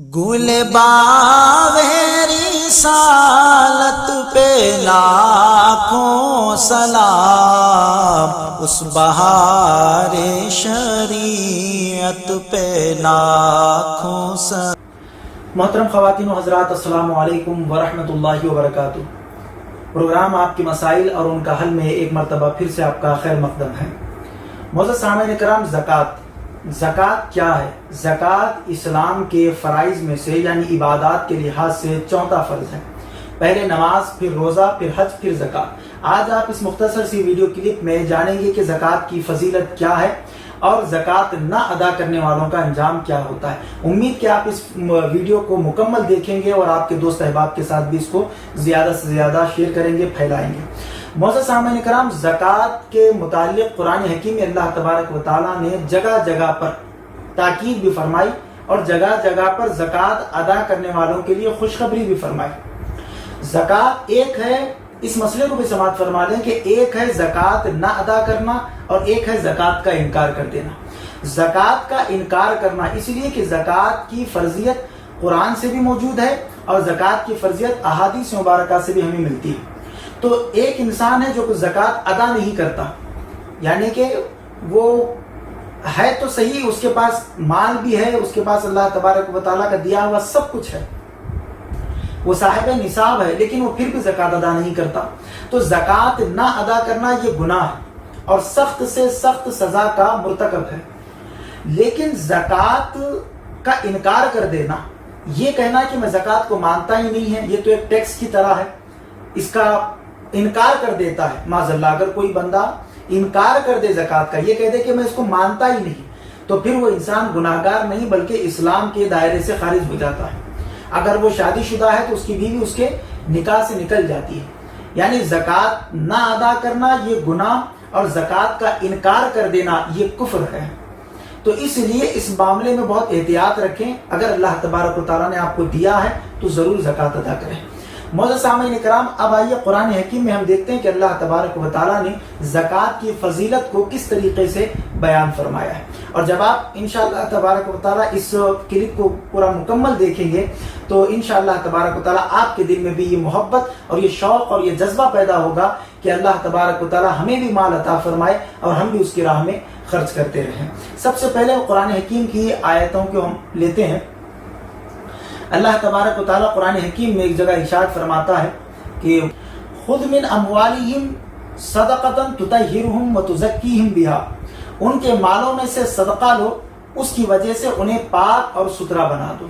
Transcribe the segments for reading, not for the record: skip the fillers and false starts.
گل باوری سالت پہ لاکھوں سلام، اس بہار شریعت پہ لاکھوں سلام۔ محترم خواتین و حضرات، السلام علیکم ورحمۃ اللہ وبرکاتہ۔ پروگرام آپ کے مسائل اور ان کا حل میں ایک مرتبہ پھر سے آپ کا خیر مقدم ہے۔ معزز سامعین کرام، زکوٰۃ کیا ہے؟ زکوٰۃ اسلام کے فرائض میں سے یعنی عبادات کے لحاظ سے چوتھا فرض ہے۔ پہلے نماز، پھر روزہ، پھر حج، پھر زکوٰۃ۔ آج آپ اس مختصر سی ویڈیو کلپ میں جانیں گے کہ زکوٰۃ کی فضیلت کیا ہے اور زکوٰۃ نہ ادا کرنے والوں کا انجام کیا ہوتا ہے۔ امید کہ آپ اس ویڈیو کو مکمل دیکھیں گے اور آپ کے دوست احباب کے ساتھ بھی اس کو زیادہ سے زیادہ شیئر کریں گے، پھیلائیں گے۔ معزز سامعین کرام، زکوٰۃ کے متعلق قرآن حکیم میں اللہ تبارک و تعالیٰ نے جگہ جگہ پر تاکید بھی فرمائی اور جگہ جگہ پر زکوٰۃ ادا کرنے والوں کے لیے خوشخبری بھی فرمائی۔ زکوٰۃ ایک ہے، اس مسئلے کو بھی سماعت فرما لیں کہ ایک ہے زکوٰۃ نہ ادا کرنا اور ایک ہے زکوٰۃ کا انکار کر دینا۔ زکوٰۃ کا انکار کرنا اس لیے کہ زکوٰۃ کی فرضیت قرآن سے بھی موجود ہے اور زکوٰۃ کی فرضیت احادیث مبارکہ سے بھی ہمیں ملتی ہے۔ تو ایک انسان ہے جو زکوٰۃ ادا نہیں کرتا، یعنی کہ وہ ہے تو صحیح، اس کے پاس مال بھی ہے، اس کے پاس اللہ تبارک و تعالیٰ کا دیا ہوا سب کچھ ہے، وہ صاحب نصاب ہے، لیکن وہ پھر بھی زکوٰۃ ادا نہیں کرتا۔ تو زکوٰۃ نہ ادا کرنا یہ گناہ ہے اور سخت سے سخت سزا کا مرتکب ہے۔ لیکن زکوٰۃ کا انکار کر دینا، یہ کہنا کہ میں زکوٰۃ کو مانتا ہی نہیں ہے، یہ تو ایک ٹیکس کی طرح ہے، اس کا انکار کر دیتا ہے۔ معاذ اللہ، اگر کوئی بندہ انکار کر دے زکوٰۃ کا، یہ کہہ دے کہ میں اس کو مانتا ہی نہیں، تو پھر وہ انسان گناہگار نہیں بلکہ اسلام کے دائرے سے خارج ہو جاتا ہے۔ اگر وہ شادی شدہ ہے تو اس کی بیوی اس کے نکاح سے نکل جاتی ہے۔ یعنی زکوٰۃ نہ ادا کرنا یہ گناہ اور زکوٰۃ کا انکار کر دینا یہ کفر ہے۔ تو اس لیے اس معاملے میں بہت احتیاط رکھیں۔ اگر اللہ تبارک و تعالیٰ نے آپ کو دیا ہے تو ضرور زکوٰۃ ادا کریں۔ معزز سامعین کرام، اب آئیے قرآن حکیم میں ہم دیکھتے ہیں کہ اللہ تبارک و تعالیٰ نے زکوٰۃ کی فضیلت کو کس طریقے سے بیان فرمایا ہے۔ اور جب آپ انشاءاللہ تبارک و تعالیٰ اس کلپ کو پورا مکمل دیکھیں گے تو انشاءاللہ تبارک و تعالیٰ آپ کے دل میں بھی یہ محبت اور یہ شوق اور یہ جذبہ پیدا ہوگا کہ اللہ تبارک و تعالیٰ ہمیں بھی مال عطا فرمائے اور ہم بھی اس کی راہ میں خرچ کرتے رہیں۔ سب سے پہلے قرآن حکیم کی آیتوں کو ہم لیتے ہیں۔ اللہ تبارک و تعالیٰ قرآن حکیم میں ایک جگہ ارشاد فرماتا ہے کہ خذ من اموالہم صدقۃ تطہرہم وتزکیہم بہا، ان کے مالوں میں سے صدقہ لو، اس کی وجہ سے انہیں پاک اور ستھرا بنا دو۔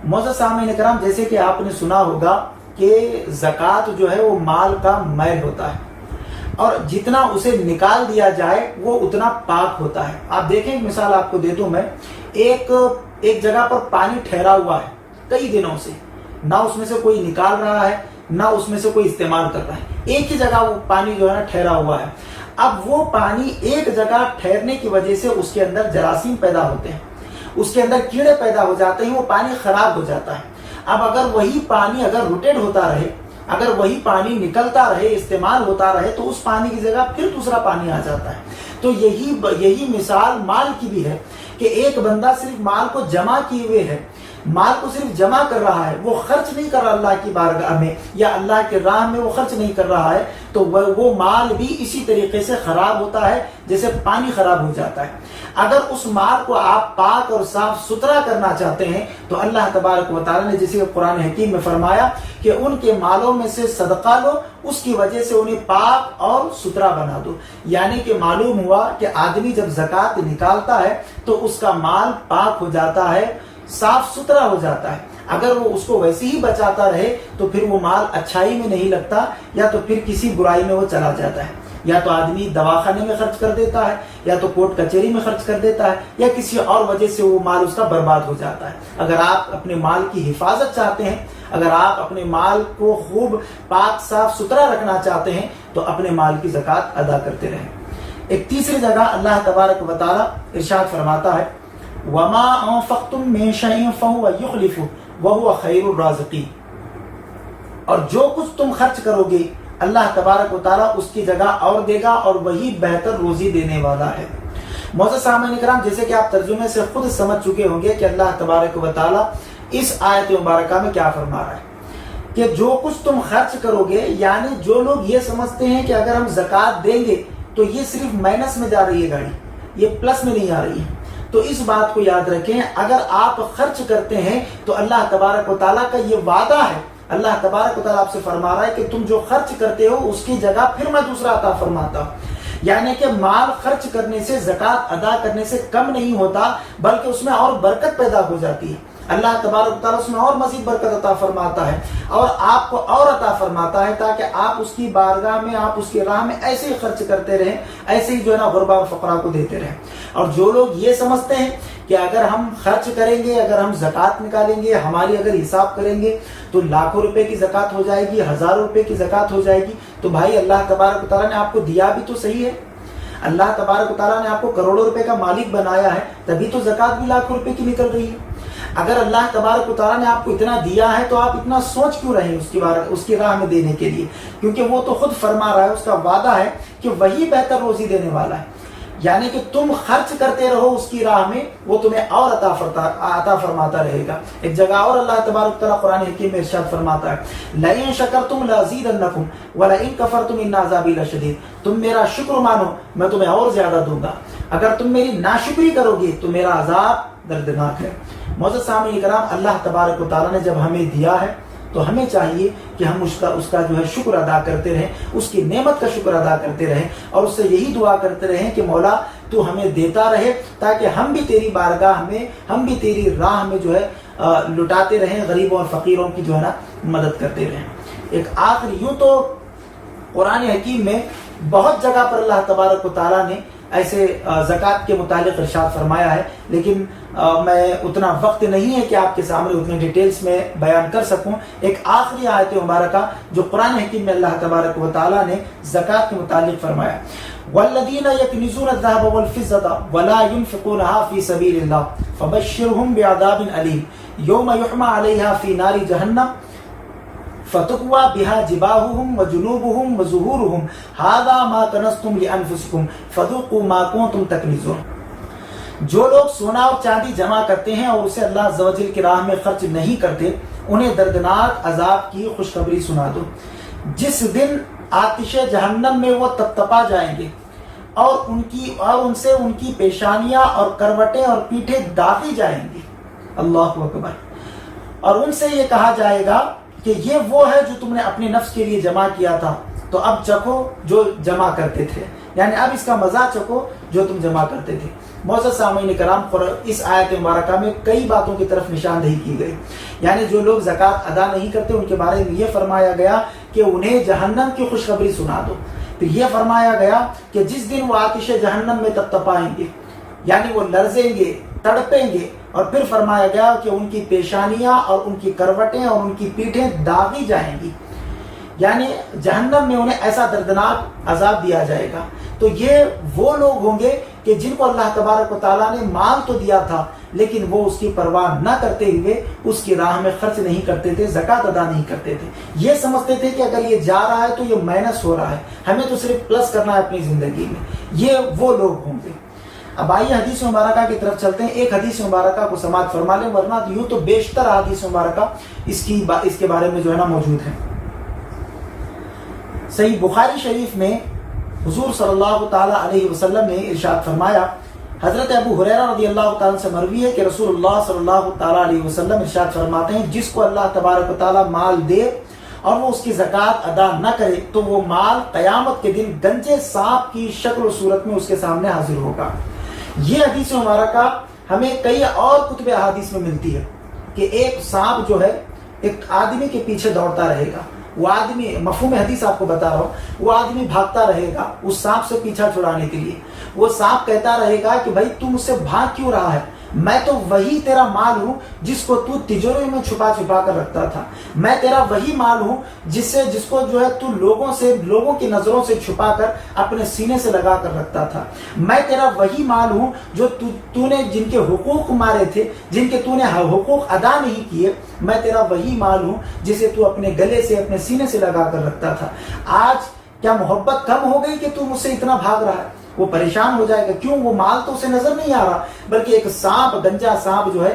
معزز سامعین کرام، جیسے کہ آپ نے سنا ہوگا کہ زکوٰۃ جو ہے وہ مال کا میل ہوتا ہے اور جتنا اسے نکال دیا جائے وہ اتنا پاک ہوتا ہے۔ آپ دیکھیں، ایک مثال آپ کو دے دوں میں، ایک جگہ پر پانی ٹھہرا ہوا ہے کئی دنوں سے، نہ اس میں سے کوئی نکال رہا ہے نہ اس میں سے کوئی استعمال کر رہا ہے، ایک ہی جگہ وہ پانی جو ہے نا ٹھہرا ہوا ہے۔ اب وہ پانی ایک جگہ ٹھہرنے کی وجہ سے اس کے اندر جراثیم پیدا ہوتے ہیں، اس کے اندر کیڑے پیدا ہو جاتے ہیں، وہ پانی خراب ہو جاتا ہے۔ اب اگر وہی پانی اگر روٹیٹ ہوتا رہے، اگر وہی پانی نکلتا رہے، استعمال ہوتا رہے، تو اس پانی کی جگہ پھر دوسرا پانی آ جاتا ہے۔ تو یہی مثال مال کی بھی ہے کہ ایک بندہ صرف مال کو جمع کیے ہوئے ہے، مال کو صرف جمع کر رہا ہے، وہ خرچ نہیں کر رہا اللہ کی بارگاہ میں یا اللہ کے راہ میں وہ خرچ نہیں کر رہا ہے، تو وہ مال بھی اسی طریقے سے خراب ہوتا ہے جیسے پانی خراب ہو جاتا ہے۔ اگر اس مال کو آپ پاک اور صاف ستھرا کرنا چاہتے ہیں تو اللہ تبارک و تعالیٰ نے جیسے قرآن حکیم میں فرمایا کہ ان کے مالوں میں سے صدقہ لو، اس کی وجہ سے انہیں پاک اور ستھرا بنا دو۔ یعنی کہ معلوم ہوا کہ آدمی جب زکوٰۃ نکالتا ہے تو اس کا مال پاک ہو جاتا ہے، صاف ستھرا ہو جاتا ہے۔ اگر وہ اس کو ویسے ہی بچاتا رہے تو پھر وہ مال اچھائی میں نہیں لگتا، یا تو پھر کسی برائی میں وہ چلا جاتا ہے، یا تو آدمی دواخانے میں خرچ کر دیتا ہے، یا تو کورٹ کچہری میں خرچ کر دیتا ہے، یا کسی اور وجہ سے وہ مال اس کا برباد ہو جاتا ہے۔ اگر آپ اپنے مال کی حفاظت چاہتے ہیں، اگر آپ اپنے مال کو خوب پاک صاف ستھرا رکھنا چاہتے ہیں تو اپنے مال کی زکوٰۃ ادا کرتے رہیں۔ ایک تیسری جگہ اللہ تبارک و تعالیٰ ارشاد فرماتا ہے وَمَا أَنفَقْتُم مِّن شَيْءٍ فَهُوَ يُخْلِفُهُ وَهُوَ خَيْرُ الرَّازِقِينَ، اور جو کچھ تم خرچ کرو گے اللہ تبارک و تعالیٰ اس کی جگہ اور دے گا اور وہی بہتر روزی دینے والا ہے۔ معزز سامعین کرام، جیسے کہ آپ ترجمے سے خود سمجھ چکے ہوں گے کہ اللہ تبارک و تعالیٰ اس آیت مبارکہ میں کیا فرما رہا ہے کہ جو کچھ تم خرچ کرو گے، یعنی جو لوگ یہ سمجھتے ہیں کہ اگر ہم زکوٰۃ دیں گے تو یہ صرف مائنس میں جا رہی ہے گاڑی، یہ پلس میں نہیں آ رہی ہے، تو اس بات کو یاد رکھیں، اگر آپ خرچ کرتے ہیں تو اللہ تبارک و تعالیٰ کا یہ وعدہ ہے، اللہ تبارک و تعالیٰ آپ سے فرما رہا ہے کہ تم جو خرچ کرتے ہو اس کی جگہ پھر میں دوسرا عطا فرماتا ہوں۔ یعنی کہ مال خرچ کرنے سے، زکوٰۃ ادا کرنے سے کم نہیں ہوتا، بلکہ اس میں اور برکت پیدا ہو جاتی ہے، اللہ تبارک و تعالیٰ اس میں اور مزید برکت عطا فرماتا ہے اور آپ کو اور عطا فرماتا ہے، تاکہ آپ اس کی بارگاہ میں، آپ اس کی راہ میں ایسے ہی خرچ کرتے رہیں، ایسے ہی جو ہے نا غربا اور فقراء کو دیتے رہیں۔ اور جو لوگ یہ سمجھتے ہیں کہ اگر ہم خرچ کریں گے، اگر ہم زکوٰۃ نکالیں گے، ہماری اگر حساب کریں گے تو لاکھوں روپے کی زکوٰۃ ہو جائے گی، ہزاروں روپے کی زکوٰۃ ہو جائے گی، تو بھائی اللہ تبارک و تعالیٰ نے آپ کو دیا بھی تو صحیح ہے، اللہ تبارک و تعالیٰ نے آپ کو کروڑوں روپے کا مالک بنایا ہے، تبھی تو زکوٰۃ بھی لاکھوں روپے کی نکل رہی ہے۔ اگر اللہ تبارک و تعالیٰ نے آپ کو اتنا دیا ہے تو آپ اتنا سوچ کیوں رہے اس کی راہ میں دینے کے لیے، کیونکہ وہ تو خود فرما رہا ہے، اس کا وعدہ ہے کہ وہی بہتر روزی دینے والا ہے، یعنی کہ تم خرچ کرتے رہو اس کی راہ میں، وہ تمہیں اور عطا فرماتا رہے گا۔ ایک جگہ اور اللہ تبارک و تعالیٰ قرآن حکیم میں ارشاد فرماتا ہے لَئِن شَكَرْتُمْ لَأَزِيدَنَّكُمْ وَلَئِن كَفَرْتُمْ إِنَّ عَذَابِي لَشَدِيدٌ، تم میرا شکر مانو میں تمہیں اور زیادہ دوں گا، اگر تم میری ناشکری کرو گے تو میرا عذاب دردناک ہے۔ معزز سامعین کرام، اللہ تبارک و تعالیٰ نے جب ہمیں دیا ہے تو ہمیں چاہیے کہ ہم اس کا جو ہے شکر ادا کرتے رہیں، اس کی نعمت کا شکر ادا کرتے رہیں اور اس سے یہی دعا کرتے رہیں کہ مولا تو ہمیں دیتا رہے، تاکہ ہم بھی تیری بارگاہ میں، ہم بھی تیری راہ میں جو ہے لٹاتے رہیں، غریبوں اور فقیروں کی جو ہے نا مدد کرتے رہیں۔ ایک آخری، یوں تو قرآن حکیم میں بہت جگہ پر اللہ تبارک و تعالیٰ نے ایسے زکوٰۃ کے متعلق ارشاد فرمایا ہے، لیکن میں اتنا وقت نہیں ہے کہ آپ کے سامنے اتنے ڈیٹیلز میں بیان کر سکوں۔ ایک آخری آیت مبارکہ جو قرآن حکیم میں اللہ تبارک و تعالیٰ نے زکوٰۃ کے متعلق فرمایا، وَالَّذِينَ يَكْنِزُونَ الذَّهَبَ وَالْفِضَّةَ وَلَا يُنْفِقُونَهَا فِي سَبِيلِ اللَّهِ فَبَشِّرْهُم بِعَذَابٍ أَلِيمٍ يَوْمَ يُحْمَىٰ عَلَيْهَا فِي نَارِ جَهَنَّمَ فَتُكْوَىٰ بِهَا جِبَاهُهُمْ وَجُنُوبُهُمْ وَظُهُورُهُمْ هَٰذَا مَا كَنَزْتُمْ لِأَنفُسِكُمْ فَذُوقُوا مَا كُنتُمْ تَكْنِزُونَ۔ جو لوگ سونا اور چاندی جمع کرتے ہیں اور اسے اللہ عز و جل کی راہ میں خرچ نہیں کرتے، انہیں دردناک عذاب کی خوشخبری سنا دو، جس دن آتش جہنم میں وہ تپتپا جائیں گے اور ان سے ان کی پیشانیاں اور کروٹیں اور پیٹھیں داغی جائیں گی۔ اللہ اکبر۔ اور ان سے یہ کہا جائے گا کہ یہ وہ ہے جو تم نے اپنے نفس کے لیے جمع کیا تھا، تو اب چکھو جو جمع کرتے تھے، یعنی اب اس کا مزہ چکھو جو تم جمع کرتے تھے۔ معزز سامعین کرام، اس آیت مبارکہ میں کئی باتوں کی طرف نشاندہی کی گئی، یعنی جو لوگ زکوٰۃ ادا نہیں کرتے ان کے بارے میں یہ فرمایا گیا کہ انہیں جہنم کی خوشخبری سنا دو۔ پھر یہ فرمایا گیا کہ جس دن وہ آتش جہنم میں تپتپائیں گے، یعنی وہ لرزیں گے، تڑپیں گے، اور پھر فرمایا گیا کہ ان کی پیشانیاں اور ان کی کروٹیں اور ان کی پیٹھیں داغی جائیں گی، یعنی جہنم میں انہیں ایسا دردناک عذاب دیا جائے گا۔ تو یہ وہ لوگ ہوں گے کہ جن کو اللہ تبارک و تعالیٰ نے مال تو دیا تھا، لیکن وہ اس کی پرواہ نہ کرتے ہوئے اس کی راہ میں خرچ نہیں کرتے تھے، زکوٰۃ ادا نہیں کرتے تھے، یہ سمجھتے تھے کہ اگر یہ جا رہا ہے تو یہ مائنس ہو رہا ہے، ہمیں تو صرف پلس کرنا ہے اپنی زندگی میں۔ یہ وہ لوگ ہوں گے۔ اب آئیے حدیث مبارکہ کی طرف چلتے ہیں، ایک حدیث مبارکہ کو سماعت فرما لیں، ورنہ یوں تو بیشتر حدیث مبارکہ اس کے بارے میں جو ہے نا موجود ہے۔ صحیح بخاری شریف میں حضور صلی اللہ تعالیٰ علیہ وسلم نے ارشاد فرمایا، حضرت ابو ہریرہ رضی اللہ تعالیٰ سے مروی ہے کہ رسول اللہ صلی اللہ تعالیٰ علیہ وسلم ارشاد فرماتے ہیں، جس کو اللہ تبارک و تعالیٰ مال دے اور وہ اس کی زکوٰۃ ادا نہ کرے تو وہ مال قیامت کے دن گنجے سانپ کی شکل و صورت میں اس کے سامنے حاضر ہوگا۔ یہ حدیث مبارکہ ہمیں کئی اور کتب احادیث میں ملتی ہے کہ ایک سانپ جو ہے ایک آدمی کے پیچھے دوڑتا رہے گا، وہ آدمی، مفہوم حدیث آپ کو بتا رہا ہوں، وہ آدمی بھاگتا رہے گا اس سانپ سے پیچھا چھڑانے کے لیے، وہ سانپ کہتا رہے گا کہ بھائی تم مجھ سے بھاگ کیوں رہا ہے، میں تو وہی تیرا مال ہوں جس کو تو تجوری میں چھپا کر رکھتا تھا، میں تیرا وہی مال ہوں جس کو جو ہے تو لوگوں کی نظروں سے چھپا کر اپنے سینے سے لگا کر رکھتا تھا، میں تیرا وہی مال ہوں جو تو نے جن کے حقوق مارے تھے، جن کے تو نے حقوق ادا نہیں کیے، میں تیرا وہی مال ہوں جسے تو اپنے گلے سے اپنے سینے سے لگا کر رکھتا تھا۔ آج کیا محبت کم ہو گئی کہ تو مجھ سے اتنا بھاگ رہا ہے؟ وہ پریشان ہو جائے گا، کیوں؟ وہ مال تو اسے نظر نہیں آ رہا، بلکہ ایک سانپ، گنجا سانپ جو ہے